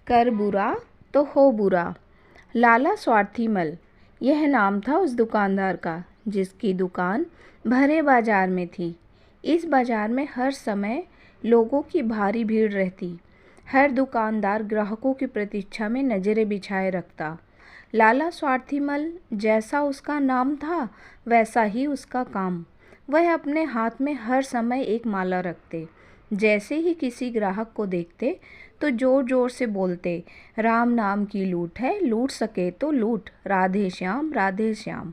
कर बुरा तो हो बुरा। लाला स्वार्थीमल, यह नाम था उस दुकानदार का जिसकी दुकान भरे बाजार में थी। इस बाजार में हर समय लोगों की भारी भीड़ रहती। हर दुकानदार ग्राहकों की प्रतीक्षा में नज़रें बिछाए रखता। लाला स्वार्थीमल, जैसा उसका नाम था वैसा ही उसका काम। वह अपने हाथ में हर समय एक माला रखते। जैसे ही किसी ग्राहक को देखते तो जोर जोर से बोलते, राम नाम की लूट है, लूट सके तो लूट, राधे श्याम राधे श्याम।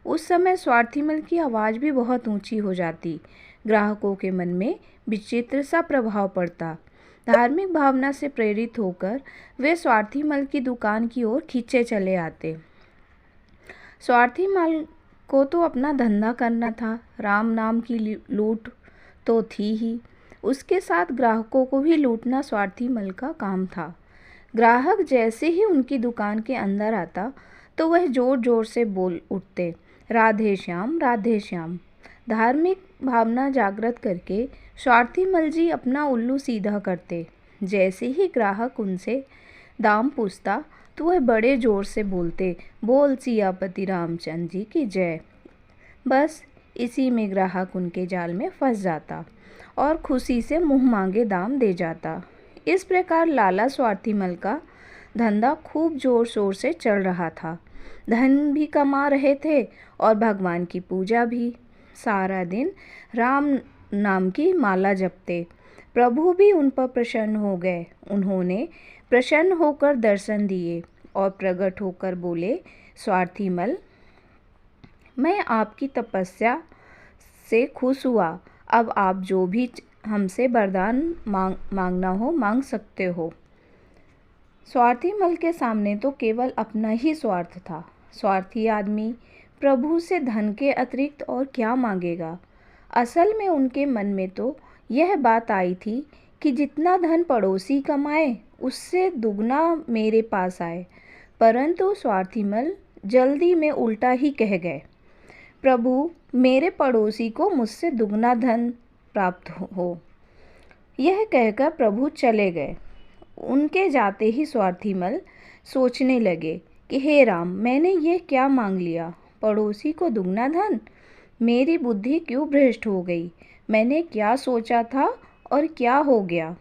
उस समय स्वार्थीमल की आवाज़ भी बहुत ऊंची हो जाती। ग्राहकों के मन में विचित्र सा प्रभाव पड़ता। धार्मिक भावना से प्रेरित होकर वे स्वार्थीमल की दुकान की ओर खींचे चले आते। स्वार्थीमल को तो अपना धंधा करना था, राम नाम की लूट तो थी ही, उसके साथ ग्राहकों को भी लूटना स्वार्थीमल का काम था। ग्राहक जैसे ही उनकी दुकान के अंदर आता तो वह जोर जोर से बोल उठते, राधे श्याम राधे श्याम। धार्मिक भावना जागृत करके स्वार्थीमल जी अपना उल्लू सीधा करते। जैसे ही ग्राहक उनसे दाम पूछता तो वह बड़े जोर से बोलते, बोल सियापति रामचंद्र जी की जय। बस इसी में ग्राहक उनके जाल में फंस जाता और खुशी से मुंह मांगे दाम दे जाता। इस प्रकार लाला स्वार्थीमल का धंधा खूब जोर शोर से चल रहा था। धन भी कमा रहे थे और भगवान की पूजा भी। सारा दिन राम नाम की माला जपते। प्रभु भी उन पर प्रसन्न हो गए। उन्होंने प्रसन्न होकर दर्शन दिए और प्रकट होकर बोले, स्वार्थीमल, मैं आपकी तपस्या से खुश हुआ। अब आप जो भी हमसे वरदान मांगना हो मांग सकते हो। स्वार्थीमल के सामने तो केवल अपना ही स्वार्थ था। स्वार्थी आदमी प्रभु से धन के अतिरिक्त और क्या मांगेगा। असल में उनके मन में तो यह बात आई थी कि जितना धन पड़ोसी कमाए उससे दुगना मेरे पास आए। परंतु स्वार्थीमल जल्दी में उल्टा ही कह गए, प्रभु, मेरे पड़ोसी को मुझसे दुगना धन प्राप्त हो। यह कहकर प्रभु चले गए। उनके जाते ही स्वार्थीमल सोचने लगे कि हे राम, मैंने ये क्या मांग लिया, पड़ोसी को दुगना धन। मेरी बुद्धि क्यों भ्रष्ट हो गई। मैंने क्या सोचा था और क्या हो गया।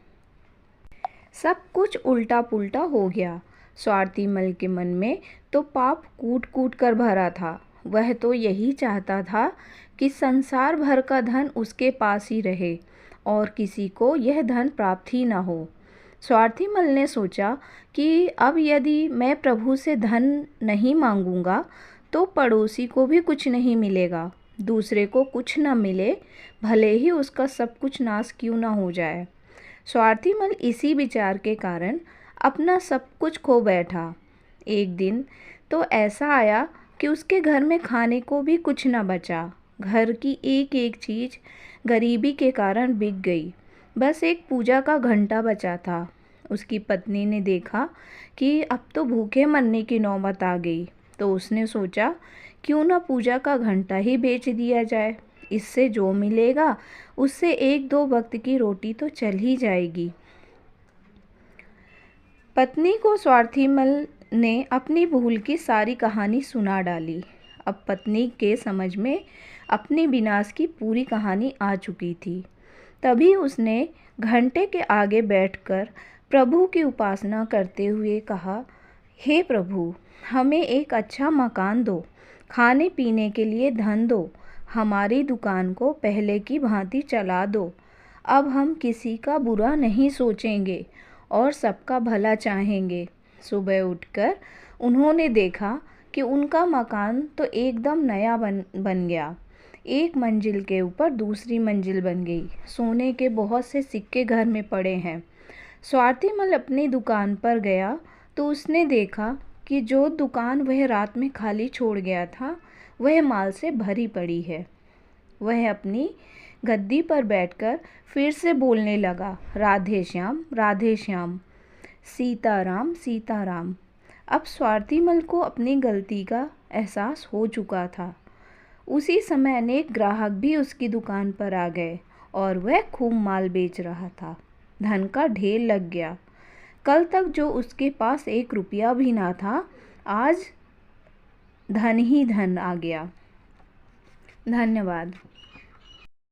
सब कुछ उल्टा पुल्टा हो गया। स्वार्थीमल के मन में तो पाप कूट कूट कर भरा था। वह तो यही चाहता था कि संसार भर का धन उसके पास ही रहे और किसी को यह धन प्राप्त ही न हो। स्वार्थीमल ने सोचा कि अब यदि मैं प्रभु से धन नहीं मांगूंगा तो पड़ोसी को भी कुछ नहीं मिलेगा, दूसरे को कुछ न मिले, भले ही उसका सब कुछ नाश क्यों न हो जाए। स्वार्थीमल इसी विचार के कारण अपना सब कुछ खो बैठा। एक दिन तो ऐसा आया कि उसके घर में खाने को भी कुछ न बचा। घर की एक एक चीज़ गरीबी के कारण बिक गई। बस एक पूजा का घंटा बचा था। उसकी पत्नी ने देखा कि अब तो भूखे मरने की नौबत आ गई, तो उसने सोचा क्यों न पूजा का घंटा ही बेच दिया जाए। इससे जो मिलेगा उससे एक दो वक्त की रोटी तो चल ही जाएगी। पत्नी को स्वार्थीमल ने अपनी भूल की सारी कहानी सुना डाली। अब पत्नी के समझ में अपने विनाश की पूरी कहानी आ चुकी थी। तभी उसने घंटे के आगे बैठकर प्रभु की उपासना करते हुए कहा, हे प्रभु, हमें एक अच्छा मकान दो, खाने पीने के लिए धन दो, हमारी दुकान को पहले की भांति चला दो। अब हम किसी का बुरा नहीं सोचेंगे और सबका भला चाहेंगे। सुबह उठकर उन्होंने देखा कि उनका मकान तो एकदम नया बन गया। एक मंजिल के ऊपर दूसरी मंजिल बन गई। सोने के बहुत से सिक्के घर में पड़े हैं। स्वार्थीमल अपनी दुकान पर गया तो उसने देखा कि जो दुकान वह रात में खाली छोड़ गया था वह माल से भरी पड़ी है। वह अपनी गद्दी पर बैठकर फिर से बोलने लगा, राधे श्याम राधे श्याम, सीताराम सीताराम। अब स्वार्थीमल को अपनी गलती का एहसास हो चुका था। उसी समय अनेक ग्राहक भी उसकी दुकान पर आ गए और वह खूब माल बेच रहा था। धन का ढेर लग गया। कल तक जो उसके पास 1 रुपया भी ना था, आज धन ही धन आ गया। धन्यवाद।